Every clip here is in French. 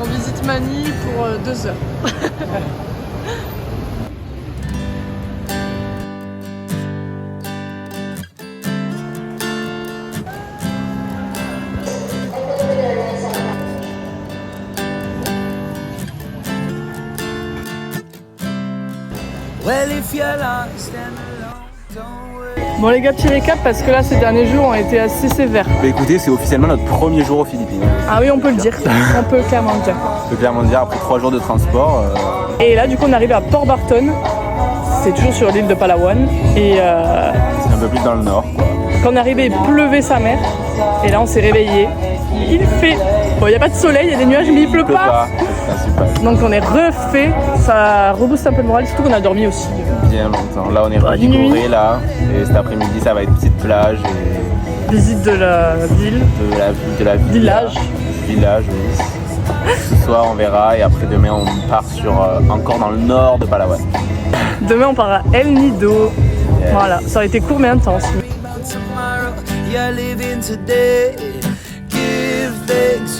On visite Mani pour 2 heures. Bon les gars, petit récap parce que là ces derniers jours ont été assez sévères. Bah écoutez, c'est officiellement notre premier jour aux Philippines. Ah oui, on peut le dire, on peut clairement le dire. On peut clairement dire après 3 jours de transport. Et là du coup on arrive à Port Barton, c'est toujours sur l'île de Palawan. Et c'est un peu plus dans le nord. Quand on est arrivé, il pleuvait sa mère. Et là on s'est réveillé. Il fait... Bon, il n'y a pas de soleil, il y a des nuages, mais il pleut pas. C'est super. Donc on est refait, ça rebooste un peu le moral, surtout qu'on a dormi aussi. Bien longtemps. Là on est revigoré là. Et cet après-midi ça va être petite plage. Et... visite de la ville. De la ville. Village. Village, oui. Ce soir on verra et après demain on part sur encore dans le nord de Palawan. Demain on part à El Nido. Yes. Voilà, ça aurait été court mais intense.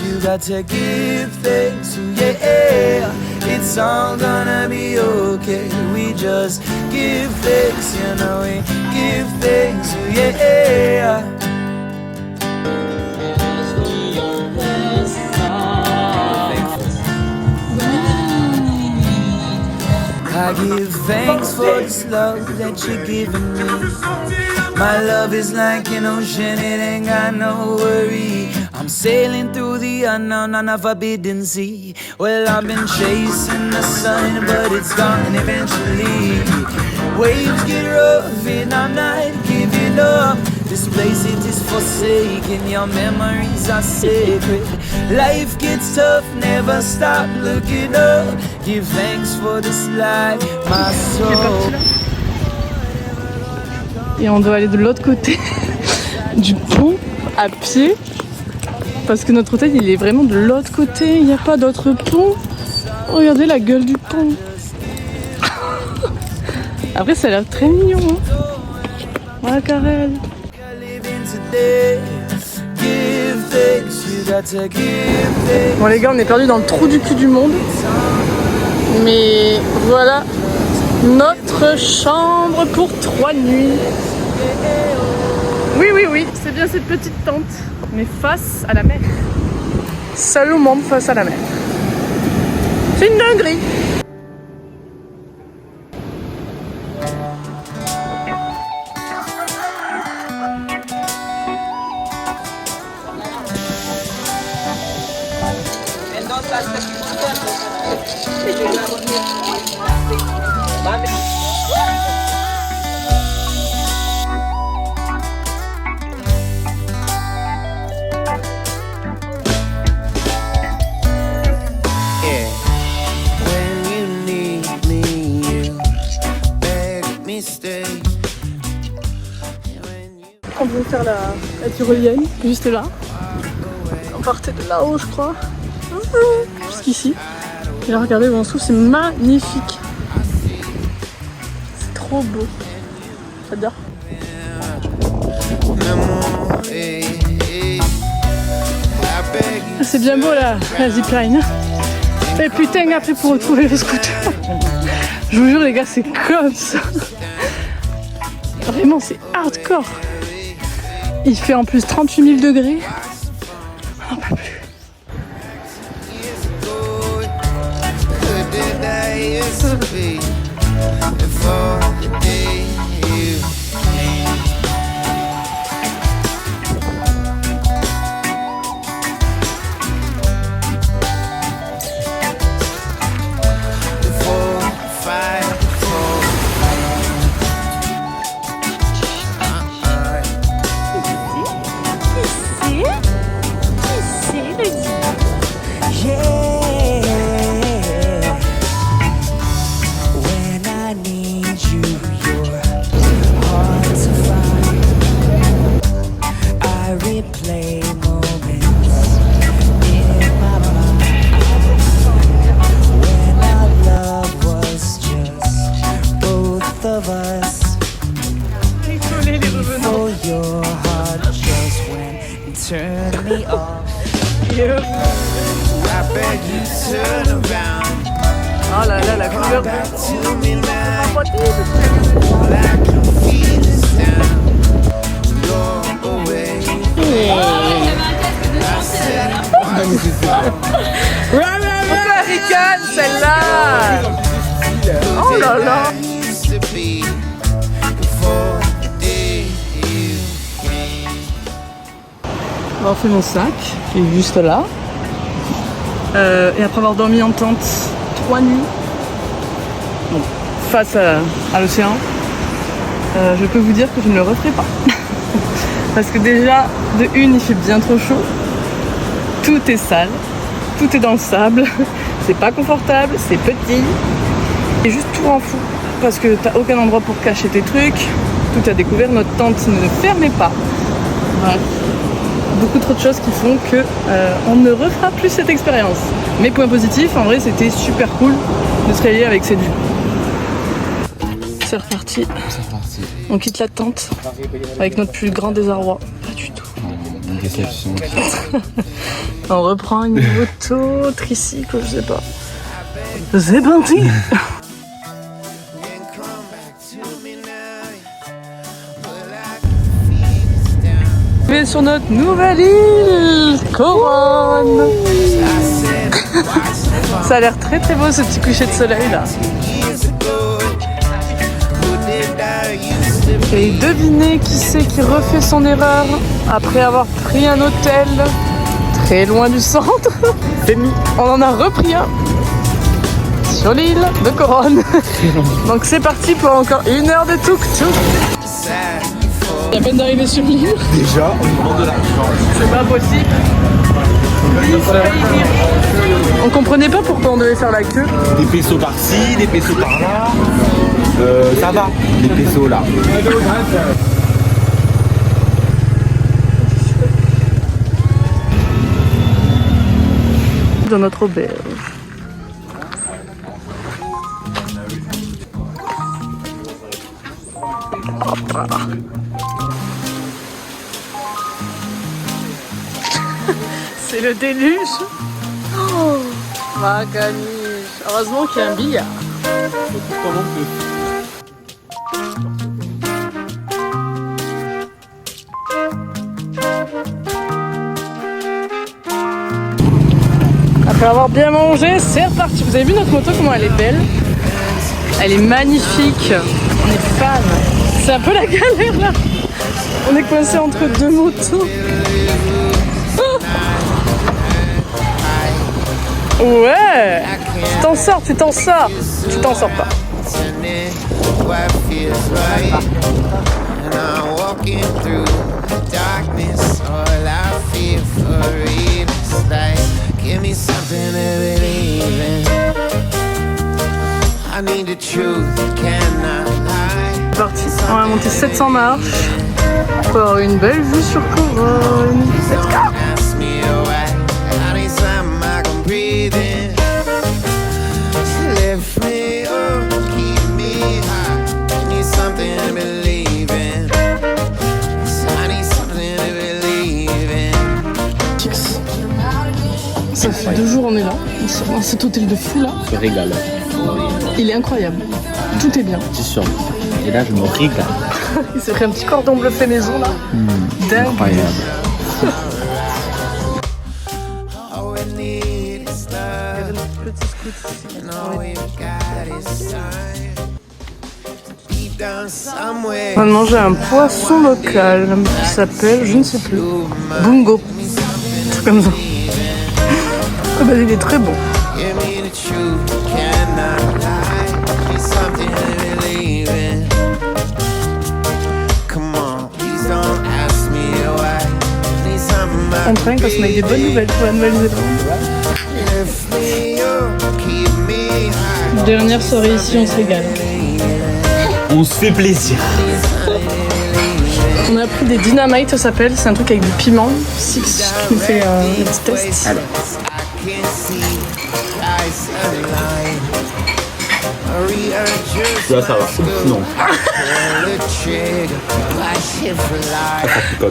You got to give thanks, yeah. It's all gonna be okay. We just give thanks, you know. We give thanks, yeah. I give thanks for this love that you're giving me. My love is like an ocean, it ain't got no worry. I'm sailing through the unknown on a forbidden sea. Well, I've been chasing the sun, but it's gone eventually. Waves get rough and I'm not giving up. This place, it is forsaken, your memories are sacred. Life gets tough, never stop looking up. Give thanks for this life, my soul. Et on doit aller de l'autre côté du pont à pied. Parce que notre hôtel il est vraiment de l'autre côté, il n'y a pas d'autre pont. Regardez la gueule du pont. Après ça a l'air très mignon hein. Voilà Karel. Bon les gars, on est perdu dans le trou du cul du monde. Mais voilà notre chambre pour 3 nuits. Oui, c'est bien cette petite tente. Mais face à la mer. Seul au monde face à la mer. C'est une dinguerie. On vient de faire la tyrolienne, juste là. On partait de là-haut, je crois. Jusqu'ici. Et là, regardez où on se trouve, c'est magnifique. C'est trop beau. J'adore. C'est bien beau là, la zipline. Et putain, après pour retrouver le scooter. Je vous jure, les gars, c'est comme ça. Vraiment, c'est hardcore. Il fait en plus 38 000 degrés. On n'en peut plus. Turn me off. Oh là là, la couleur. Pourquoi elle ricane celle-là? Oh là là. On va faire mon sac, qui est juste là. Et après avoir dormi en tente 3 nuits, bon, face à l'océan, je peux vous dire que je ne le referai pas. Parce que déjà, de une, il fait bien trop chaud. Tout est sale, tout est dans le sable. C'est pas confortable, c'est petit. Et juste tout rend fou. Parce que t'as aucun endroit pour cacher tes trucs. Tout à découvert, notre tente ne fermait pas. Bref. Beaucoup trop de choses qui font que on ne refera plus cette expérience. Mais point positif, en vrai c'était super cool de se réveiller avec cette vue. C'est reparti. On quitte la tente avec notre plus grand désarroi. Pas du tout. Une déception. On reprend une moto, tricycle, je sais pas. C'est parti. Sur notre nouvelle île, Coronne. Ça a l'air très très beau ce petit coucher de soleil là. Et devinez qui c'est qui refait son erreur après avoir pris un hôtel très loin du centre. On en a repris un sur l'île de Coronne. Donc c'est parti pour encore 1 heure de tuk-tuk. Il y a peine d'arriver sur l'île. Déjà, on nous demande de l'argent. C'est pas possible. On comprenait pas pourquoi on devait faire la queue. Des pesos par-ci, des pesos par-là. Ça va, des pesos là. Dans notre auberge. C'est le déluge. Oh, ma caniche. Heureusement qu'il y a un billard. Après avoir bien mangé, c'est reparti. Vous avez vu notre moto, comment elle est belle? Elle est magnifique. On est fan. C'est un peu la galère là. On est coincé entre 2 motos. Ouais, tu t'en sors, tu t'en sors. Tu t'en sors pas. Parti, on va monter 700 marches pour avoir une belle vue sur Coronne. Let's go! Ça fait 2 jours on est là, dans cet hôtel de fou là. Je régale. Il est incroyable, tout est bien. C'est sûr. Et là je me régale. Il s'est pris un petit cordon bleu fait maison là. Dingue. Incroyable. On va manger un poisson local qui s'appelle, je ne sais plus, Bungo. C'est comme ça. Oh bah, il est très bon. On trinque parce qu'on a eu des bonnes nouvelles pour la Nouvelle-Zélande. Dernière soirée ici, on se régale. On se fait plaisir. On a pris des dynamite, ça s'appelle. C'est un truc avec du piment. Six qui nous fait un petit test. Alors. Là, ça va. Non.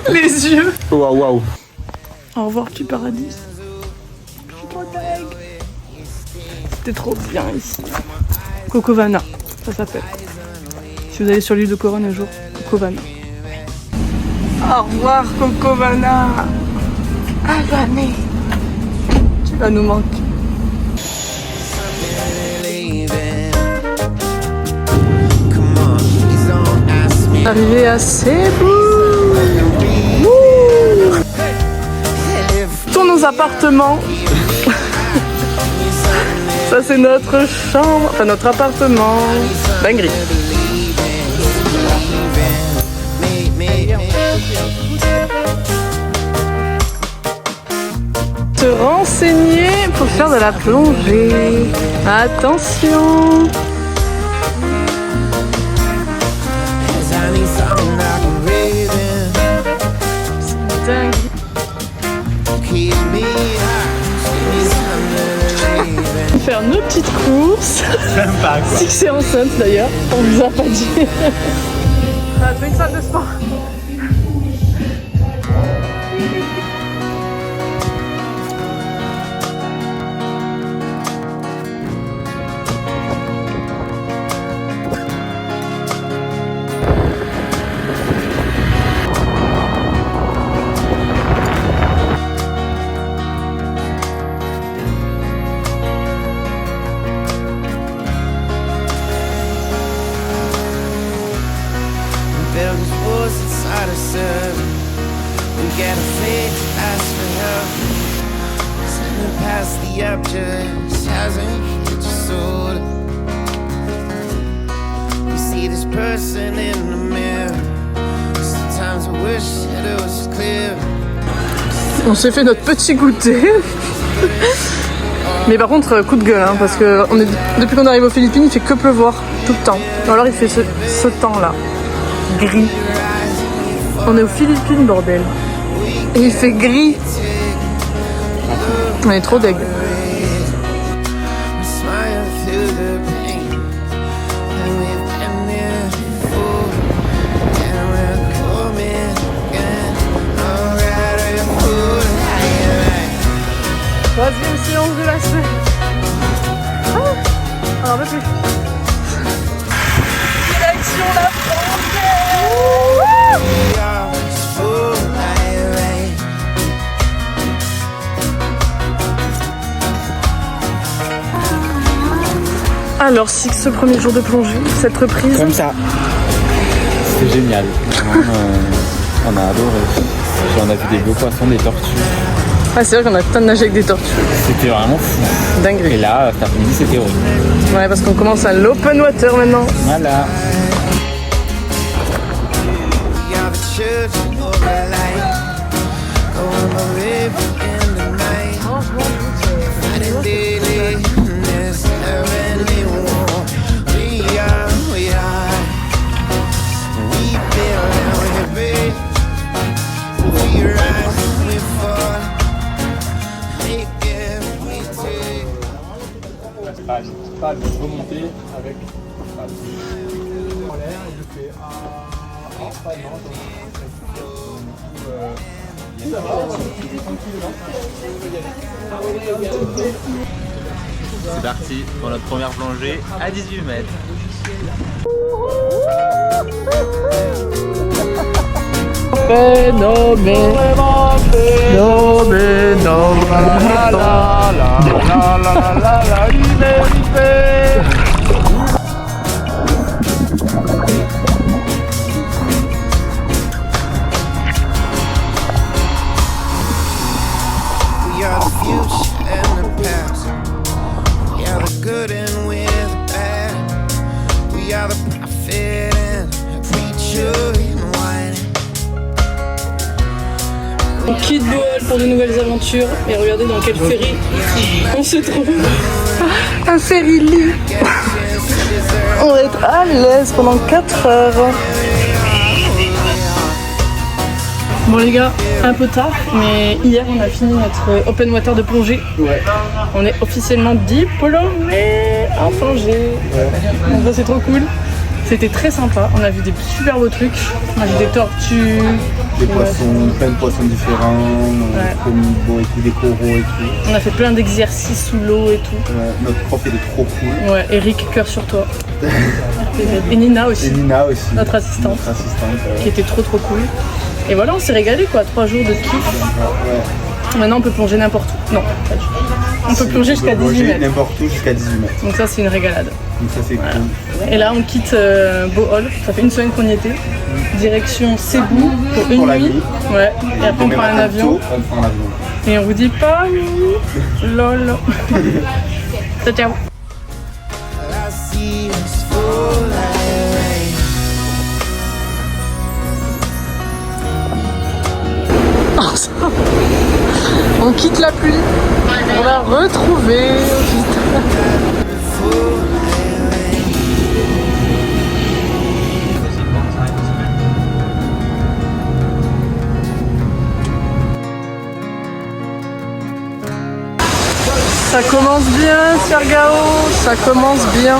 Les yeux. Waouh, waouh. Au revoir, petit paradis. Petit paradis. C'était trop bien ici. Cocovana, ça s'appelle. Si vous allez sur l'île de Coronne un jour, Cocovana. Au revoir Cocovana. À jamais. Tu vas nous manquer. Arrivé à Cebu. Tous nos appartements. Ça c'est notre chambre, enfin notre appartement. Dinguerie. Se renseigner pour faire de la plongée. Attention. C'est dingue. Faire nos petites courses. Sympa quoi. Si c'est enceinte d'ailleurs, on vous a pas dit. On a trouvé une salle de sport. Just hasn't hit your soul. You see this person in the mirror. Sometimes I wish that it was clear. On s'est fait notre petit goûter. Mais par contre, coup de gueule, hein, parce que depuis qu'on arrive aux Philippines, il fait que pleuvoir tout le temps. Ou alors il fait ce temps-là, gris. On est aux Philippines, bordel. Et il fait gris. On est trop deg. Troisième séance de la semaine. Ah, un peu plus. Direction la Alors, Six, ce premier jour de plongée, cette reprise. Comme ça. C'était génial. On a adoré. On a vu des beaux poissons, des tortues. Ah, c'est vrai qu'on a putain de nager avec des tortues. C'était vraiment fou. Dinguerie. Et là, cet après-midi, c'était horrible. Ouais, parce qu'on commence à l'open water maintenant. Voilà. Pas de remonter avec en l'air, il fait pas non, c'est parti pour notre première plongée à 18 mètres. Phénomène, We are the future and the past. We are the good and we're the bad. We are the prophet and the preacher in white. On quitte Bohol pour de nouvelles aventures et regardez dans quel ferry on se trouve. Un ferry lit. On va être à l'aise pendant 4 heures. Bon les gars, un peu tard, mais hier on a fini notre open water de plongée. Ouais. On est officiellement diplômés en plongée. Ouais. Donc ça c'est trop cool. C'était très sympa, on a vu des super beaux trucs. On a vu des tortues. Des poissons, plein de poissons différents, beaucoup des coraux et tout. On a fait plein d'exercices sous l'eau et tout. Notre prof il est trop cool. Ouais, Eric, cœur sur toi. Et Nina aussi. Et Nina aussi. Notre assistante. Qui était trop cool. Et voilà, on s'est régalé quoi, 3 jours de kiff. Ouais. Maintenant on peut plonger n'importe où. Non, pas du tout. On peut plonger jusqu'à 18 mètres. N'importe où jusqu'à 18 mètres. Donc ça c'est une régalade. Donc ça c'est cool. Et là on quitte Bohol, ça fait une semaine qu'on y était. Direction Cebu pour une nuit. Ouais. Et après on prend un avion. Et on vous dit pas lol. Ciao ciao. On quitte la pluie, on va retrouver Ça commence bien, Siargao, ça commence bien.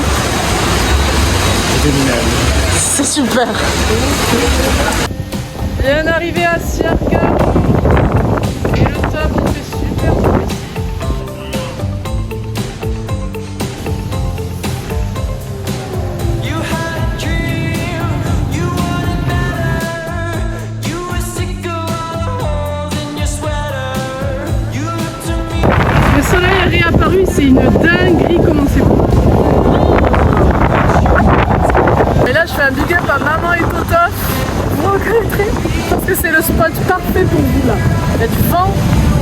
C'est super. Bien arrivé à Siargao. Et le top, il fait super beau ici. Le soleil est réapparu, c'est une dinguerie comment c'est beau. Et là je fais un big up à maman et Toto. Vous reconnaîtrez parce que c'est le spot parfait pour vous là. Il y a du vent,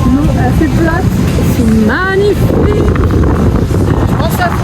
l'eau est assez plate, c'est magnifique. Je pense à vous.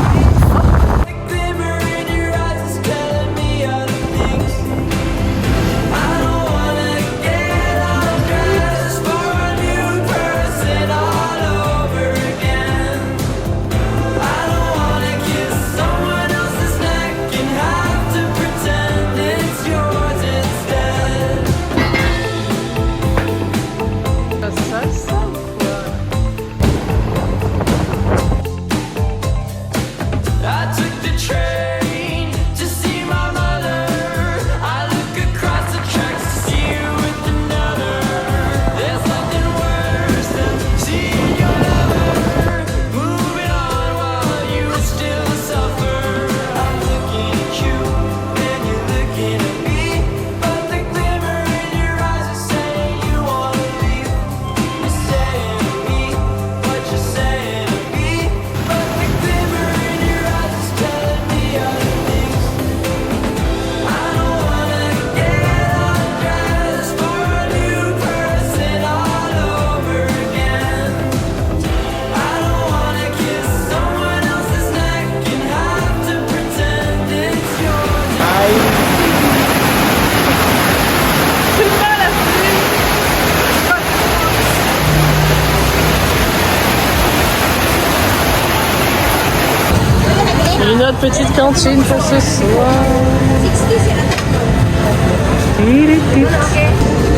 Une autre petite cantine pour ce soir.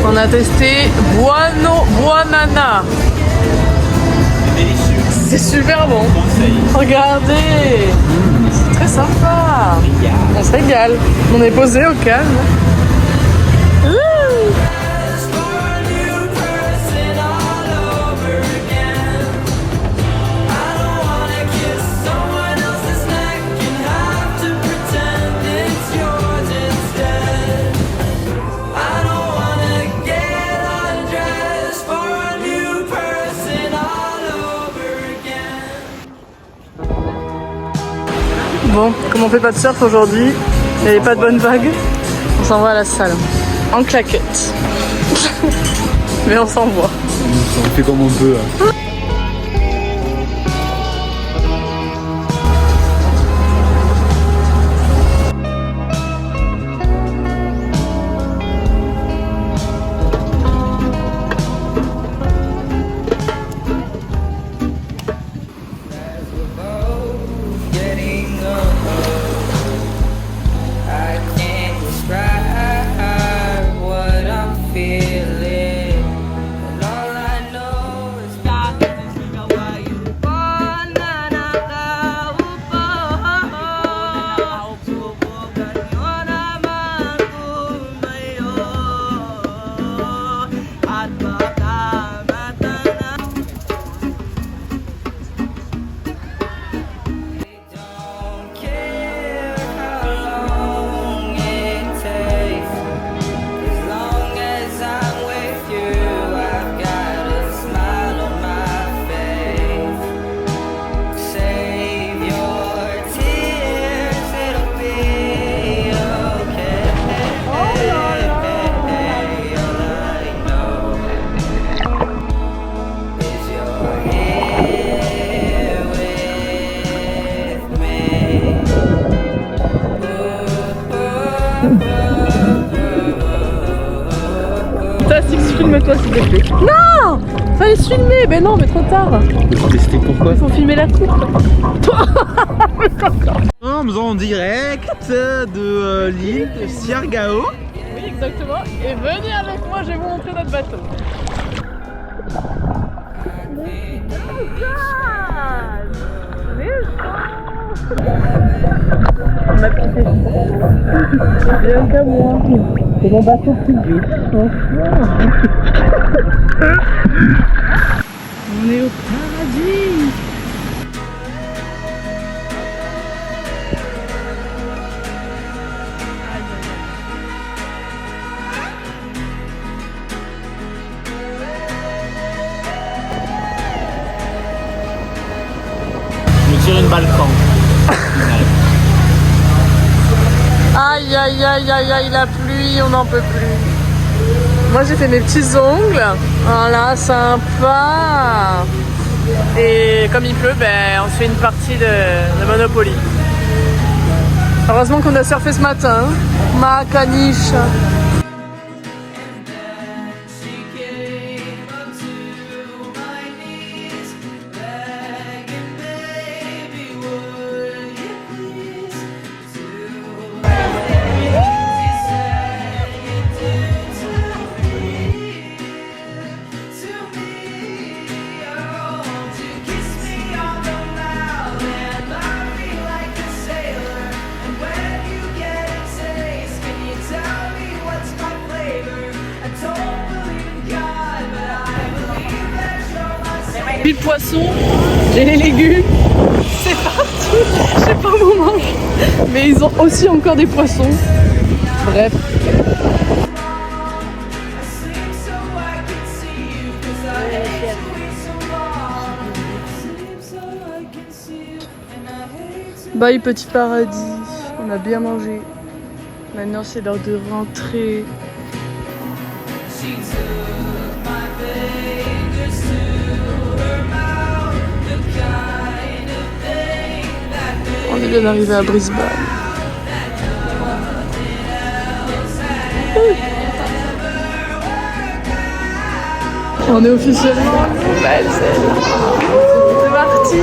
On a testé Buonana. C'est super bon. Regardez, c'est très sympa. On se régale. On est posé au calme. Bon, comme on fait pas de surf aujourd'hui, il n'y avait pas de bonne vague, on s'envoie à la salle. En claquette. Mais on s'envoie. On fait comme on peut. Hein. tester. Non, fallait se filmer. Mais non, mais trop tard. Pour tester pourquoi? Il faut filmer la coupe. Nous sommes en direct de l'île de Siargao. Oui, exactement. Et venez avec moi, je vais vous montrer notre bateau. Ma petite bien qu'à moi. C'est mon bateau privé. On est au paradis. Je me tire une balle franc. Aïe aïe aïe aïe aïe, la pluie, on n'en peut plus. Moi j'ai fait mes petits ongles, voilà, sympa. Et comme il pleut, ben, on se fait une partie de Monopoly. Heureusement qu'on a surfé ce matin, hein. Ma caniche. J'ai le poisson, j'ai les légumes, c'est parti. Je sais pas où on mange, mais ils ont aussi encore des poissons. Bref. Bye petit paradis, on a bien mangé. Maintenant c'est l'heure de rentrer. On vient d'arriver à Brisbane. On est officiellement en Nouvelle-Zélande. C'est parti.